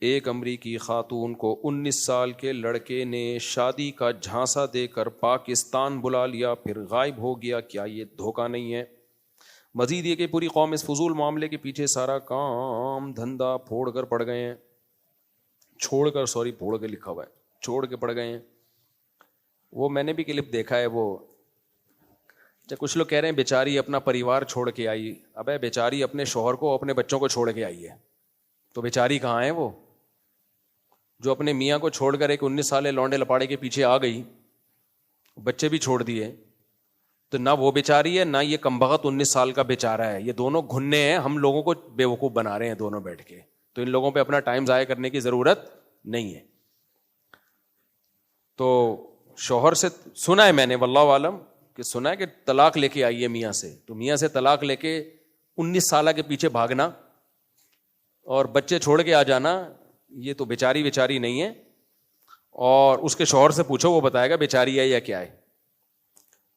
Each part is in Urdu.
ایک امریکی خاتون کو 19 سال کے لڑکے نے شادی کا جھانسا دے کر پاکستان بلا لیا، پھر غائب ہو گیا. کیا یہ دھوکہ نہیں ہے؟ مزید یہ کہ پوری قوم اس فضول معاملے کے پیچھے سارا کام دھندا چھوڑ کے پڑ گئے ہیں. وہ میں نے بھی کلپ دیکھا ہے. وہ کچھ لوگ کہہ رہے ہیں بیچاری اپنا پریوار چھوڑ کے آئی. ابے بیچاری اپنے شوہر کو اپنے بچوں کو چھوڑ کے آئی ہے، تو بیچاری کہاں ہے وہ جو اپنے میاں کو چھوڑ کر ایک 19 سالے لونڈے لپاڑے کے پیچھے آ گئی، بچے بھی چھوڑ دیے. تو نہ وہ بیچاری ہے، نہ یہ کمبخت 19 سال کا بیچارہ ہے. یہ دونوں گھننے ہیں، ہم لوگوں کو بیوقوف بنا رہے ہیں دونوں بیٹھ کے. تو ان لوگوں پہ اپنا ٹائم ضائع کرنے کی ضرورت نہیں ہے. تو شوہر سے سنا ہے میں نے، واللہ عالم، کہ سنا ہے کہ طلاق لے کے آئی ہے میاں سے. تو میاں سے طلاق لے کے 19 سالہ کے پیچھے بھاگنا اور بچے چھوڑ کے آ جانا، یہ تو بیچاری نہیں ہے. اور اس کے شوہر سے پوچھو، وہ بتائے گا بیچاری ہے یا کیا ہے.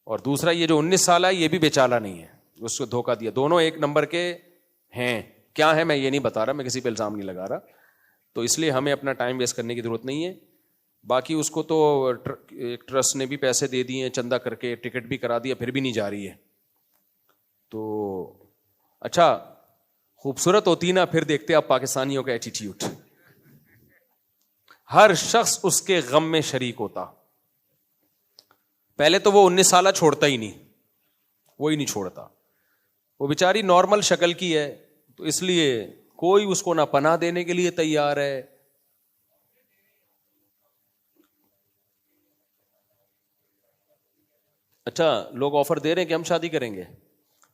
اور دوسرا یہ جو 19 سالہ ہے یہ بھی بیچارہ نہیں ہے، اس کو دھوکہ دیا. دونوں ایک نمبر کے ہیں. کیا ہے میں یہ نہیں بتا رہا، میں کسی پہ الزام نہیں لگا رہا. تو اس لیے ہمیں اپنا ٹائم ویسٹ کرنے کی ضرورت نہیں ہے. باقی اس کو تو ایک ٹرسٹ نے بھی پیسے دے دیے چندہ کر کے، ٹکٹ بھی کرا دیا، پھر بھی نہیں جا رہی ہے. تو اچھا خوبصورت ہوتی نا، پھر دیکھتے آپ پاکستانیوں کا ایٹیٹیوڈ. ہر شخص اس کے غم میں شریک ہوتا. پہلے تو وہ 19 سالہ چھوڑتا ہی نہیں، وہی نہیں چھوڑتا. وہ بیچاری نارمل شکل کی ہے، تو اس لیے کوئی اس کو نہ پناہ دینے کے لیے تیار ہے. اچھا لوگ آفر دے رہے ہیں کہ ہم شادی کریں گے،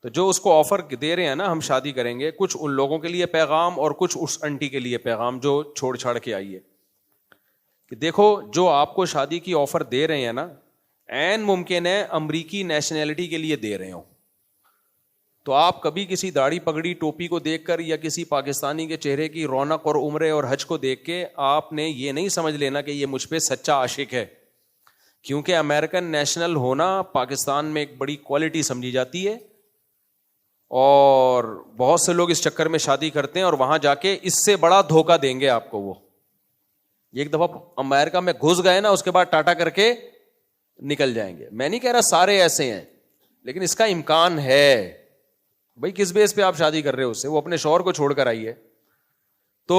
تو جو اس کو آفر دے رہے ہیں نا ہم شادی کریں گے، کچھ ان لوگوں کے لیے پیغام اور کچھ اس انٹی کے لیے پیغام جو چھوڑ چھاڑ کے آئی ہے کہ دیکھو جو آپ کو شادی کی آفر دے رہے ہیں نا، عین ممکن ہے امریکی نیشنلٹی کے لیے دے رہے ہوں. تو آپ کبھی کسی داڑھی پگڑی ٹوپی کو دیکھ کر یا کسی پاکستانی کے چہرے کی رونق اور عمرے اور حج کو دیکھ کے آپ نے یہ نہیں سمجھ لینا کہ یہ مجھ پہ سچا عاشق ہے. کیونکہ امریکن نیشنل ہونا پاکستان میں ایک بڑی کوالٹی سمجھی جاتی ہے، اور بہت سے لوگ اس چکر میں شادی کرتے ہیں اور وہاں جا کے اس سے بڑا دھوکہ دیں گے آپ کو. وہ ایک دفعہ امریکہ میں گھس گئے نا، اس کے بعد ٹاٹا کر کے نکل جائیں گے. میں نہیں کہہ رہا سارے ایسے ہیں، لیکن اس کا امکان ہے. بھائی کس بیس پہ آپ شادی کر رہے ہو اس سے؟ وہ اپنے شوہر کو چھوڑ کر آئی ہے. تو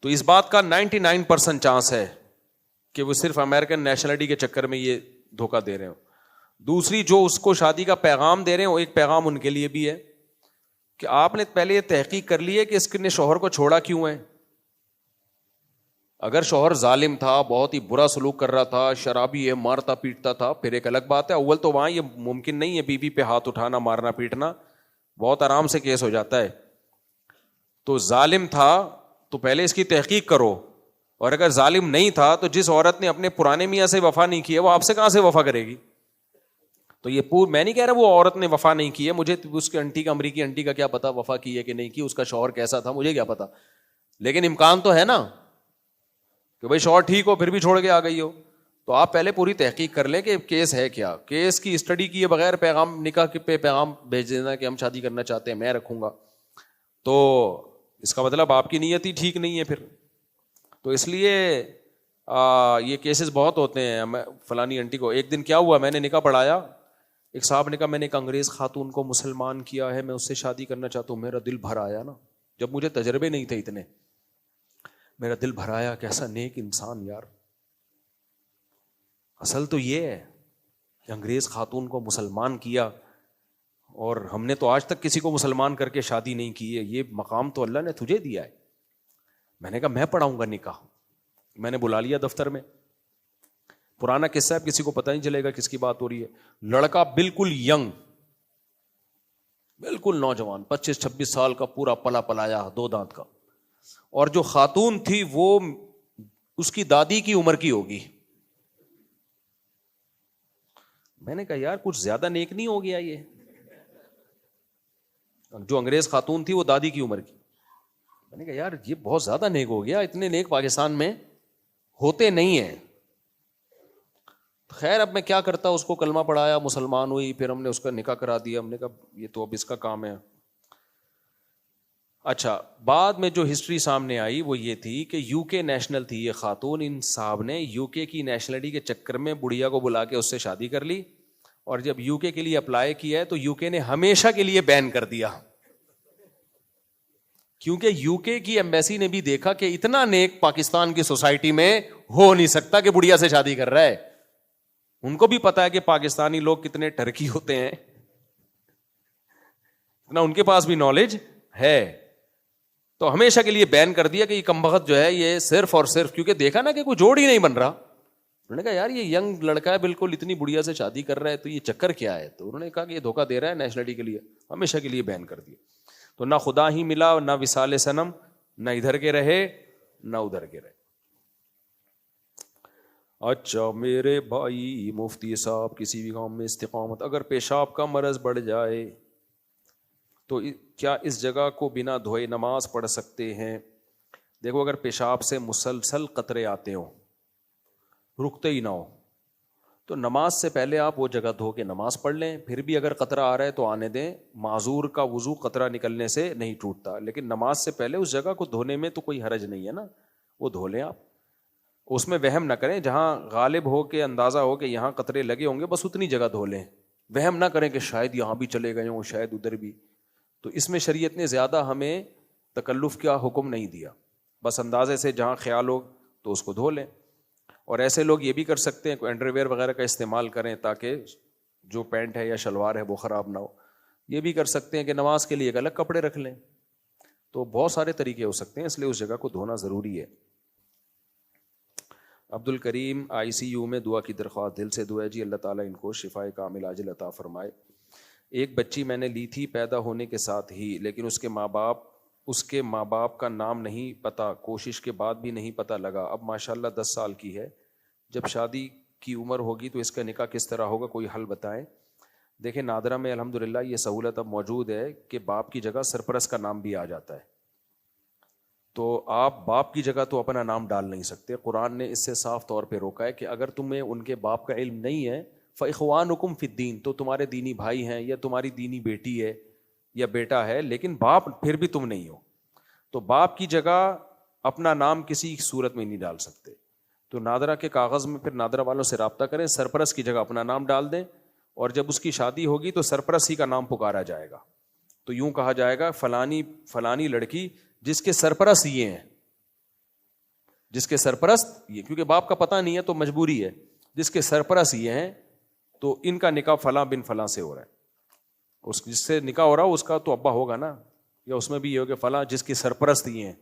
اس بات کا 99% چانس ہے کہ وہ صرف امریکن نیشنلٹی کے چکر میں یہ دھوکہ دے رہے ہو. دوسری جو اس کو شادی کا پیغام دے رہے ہیں، وہ ایک پیغام ان کے لیے بھی ہے کہ آپ نے پہلے یہ تحقیق کر لی ہے کہ اس نے شوہر کو چھوڑا کیوں ہے. اگر شوہر ظالم تھا، بہت ہی برا سلوک کر رہا تھا، شرابی ہے، مارتا پیٹتا تھا، پھر ایک الگ بات ہے. اول تو وہاں یہ ممکن نہیں ہے بیوی پہ ہاتھ اٹھانا، مارنا پیٹنا، بہت آرام سے کیس ہو جاتا ہے. تو ظالم تھا تو پہلے اس کی تحقیق کرو. اور اگر ظالم نہیں تھا تو جس عورت نے اپنے پرانے میاں سے وفا نہیں کی ہے، وہ آپ سے کہاں سے وفا کرے گی؟ تو یہ میں نہیں کہہ رہا وہ عورت نے وفا نہیں کی ہے، مجھے اس کے انٹی کا، امریکی انٹی کا کیا پتا وفا کی ہے کہ نہیں کی، اس کا شوہر کیسا تھا مجھے کیا پتا. لیکن امکان تو ہے نا کہ بھائی شوہر ٹھیک ہو پھر بھی چھوڑ کے آ گئی ہو. تو آپ پہلے پوری تحقیق کر لیں کہ کیس ہے کیا. کیس کی اسٹڈی کیے بغیر پیغام، نکاح پہ پیغام بھیج دینا کہ ہم شادی کرنا چاہتے ہیں، میں رکھوں گا، تو اس کا مطلب آپ کی نیت ہی ٹھیک نہیں ہے پھر. تو اس لیے یہ کیسز بہت ہوتے ہیں. فلانی انٹی کو ایک دن کیا ہوا، میں نے نکاح پڑھایا، ایک صاحب نے کہا میں نے ایک انگریز خاتون کو مسلمان کیا ہے، میں اس سے شادی کرنا چاہتا ہوں. میرا دل بھر آیا نا، جب مجھے تجربے نہیں تھے اتنے، میرا دل بھر آیا. کیسا نیک انسان یار. اصل تو یہ ہے کہ انگریز خاتون کو مسلمان کیا، اور ہم نے تو آج تک کسی کو مسلمان کر کے شادی نہیں کی ہے. یہ مقام تو اللہ نے تجھے دیا ہے. میں نے کہا میں پڑھاؤں گا نکاح. میں نے بلا لیا دفتر میں. پرانا قصہ ہے، کسی کو پتہ نہیں چلے گا کس کی بات ہو رہی ہے. لڑکا بالکل ینگ، بالکل نوجوان، 25-26 سال کا، پورا پلا پلایا، 2 دانت کا. اور جو خاتون تھی وہ اس کی دادی کی عمر کی ہوگی. میں نے کہا یار کچھ زیادہ نیک نہیں ہو گیا یہ؟ جو انگریز خاتون تھی وہ دادی کی عمر کی. میں نے کہا یار یہ بہت زیادہ نیک ہو گیا، اتنے نیک پاکستان میں ہوتے نہیں ہیں. خیر اب میں کیا کرتا، اس کو کلمہ پڑھایا، مسلمان ہوئی، پھر ہم نے اس کا نکاح کرا دیا. ہم نے کہا یہ تو اب اس کا کام ہے. اچھا بعد میں جو ہسٹری سامنے آئی وہ یہ تھی کہ یو کے نیشنل تھی یہ خاتون, ان صاحب نے یو کے کی نیشنلٹی کے چکر میں بڑھیا کو بلا کے اس سے شادی کر لی, اور جب یو کے لیے اپلائی کیا ہے تو یو کے نے ہمیشہ کے لیے بین کر دیا, کیونکہ یو کے کی ایمبیسی نے بھی دیکھا کہ اتنا نیک پاکستان کی سوسائٹی میں ہو نہیں سکتا کہ بڑھیا سے شادی کر رہا ہے. ان کو بھی پتا ہے کہ پاکستانی لوگ کتنے ٹرکی ہوتے ہیں, اتنا ان کے پاس بھی نالج ہے, تو ہمیشہ کے لیے بین کر دیا کہ یہ کمبخت جو ہے یہ صرف اور صرف, کیونکہ دیکھا نا کہ کوئی جوڑ ہی نہیں بن رہا. انہوں نے کہا یار یہ ینگ لڑکا ہے بالکل, اتنی بڑھیا سے شادی کر رہا ہے, تو یہ چکر کیا ہے؟ تو انہوں نے کہا کہ یہ دھوکہ دے رہا ہے نیشنلٹی کے لیے, ہمیشہ کے لیے بین کر دیا. تو نہ خدا ہی ملا, نہ وصال صنم, نہ ادھر کے رہے نہ ادھر کے رہے. اچھا میرے بھائی مفتی صاحب, کسی بھی کام میں استقامت, اگر پیشاب کا مرض بڑھ جائے تو کیا اس جگہ کو بنا دھوئے نماز پڑھ سکتے ہیں؟ دیکھو اگر پیشاب سے مسلسل قطرے آتے ہوں, رکتے ہی نہ ہو, تو نماز سے پہلے آپ وہ جگہ دھو کے نماز پڑھ لیں. پھر بھی اگر قطرہ آ رہا ہے تو آنے دیں, معذور کا وضو قطرہ نکلنے سے نہیں ٹوٹتا, لیکن نماز سے پہلے اس جگہ کو دھونے میں تو کوئی حرج نہیں ہے نا, وہ دھو لیں آپ. اس میں وہم نہ کریں, جہاں غالب ہو کے اندازہ ہو کہ یہاں قطرے لگے ہوں گے بس اتنی جگہ دھو لیں. وہم نہ کریں کہ شاید یہاں بھی چلے گئے ہوں, شاید ادھر بھی. تو اس میں شریعت نے زیادہ ہمیں تکلف کا حکم نہیں دیا, بس اندازے سے جہاں خیال ہو تو اس کو دھو لیں. اور ایسے لوگ یہ بھی کر سکتے ہیں کوئی انڈر ویئر وغیرہ کا استعمال کریں تاکہ جو پینٹ ہے یا شلوار ہے وہ خراب نہ ہو. یہ بھی کر سکتے ہیں کہ نماز کے لیے ایک الگ کپڑے رکھ لیں. تو بہت سارے طریقے ہو سکتے ہیں, اس لیے اس جگہ کو دھونا ضروری ہے. عبد الکریم آئی سی یو میں دعا کی درخواست, دل سے دعا ہے جی اللہ تعالیٰ ان کو شفائے کامل عاجل عطا فرمائے. ایک بچی میں نے لی تھی پیدا ہونے کے ساتھ ہی, لیکن اس کے ماں باپ کا نام نہیں پتا, کوشش کے بعد بھی نہیں پتا لگا. اب ماشاءاللہ 10 سال کی ہے, جب شادی کی عمر ہوگی تو اس کا نکاح کس طرح ہوگا, کوئی حل بتائیں. دیکھیں نادرہ میں الحمدللہ یہ سہولت اب موجود ہے کہ باپ کی جگہ سرپرست کا نام بھی آ جاتا ہے. تو آپ باپ کی جگہ تو اپنا نام ڈال نہیں سکتے. قرآن نے اس سے صاف طور پہ روکا ہے کہ اگر تمہیں ان کے باپ کا علم نہیں ہے فاخوانکم فی الدین, تو تمہارے دینی بھائی ہیں یا تمہاری دینی بیٹی ہے یا بیٹا ہے, لیکن باپ پھر بھی تم نہیں ہو. تو باپ کی جگہ اپنا نام کسی صورت میں نہیں ڈال سکتے. تو نادرہ کے کاغذ میں پھر نادرہ والوں سے رابطہ کریں, سرپرست کی جگہ اپنا نام ڈال دیں, اور جب اس کی شادی ہوگی تو سرپرست ہی کا نام پکارا جائے گا. تو یوں کہا جائے گا فلانی لڑکی جس کے سرپرست یہ ہیں, جس کے سرپرست یہ, کیونکہ باپ کا پتہ نہیں ہے تو مجبوری ہے, جس کے سرپرست یہ ہیں تو ان کا نکاح فلاں بن فلاں سے ہو رہا ہے. اس جس سے نکاح ہو رہا ہو اس کا تو ابا ہوگا نا, یا اس میں بھی یہ ہو کہ فلاں جس کی سرپرست یہ ہیں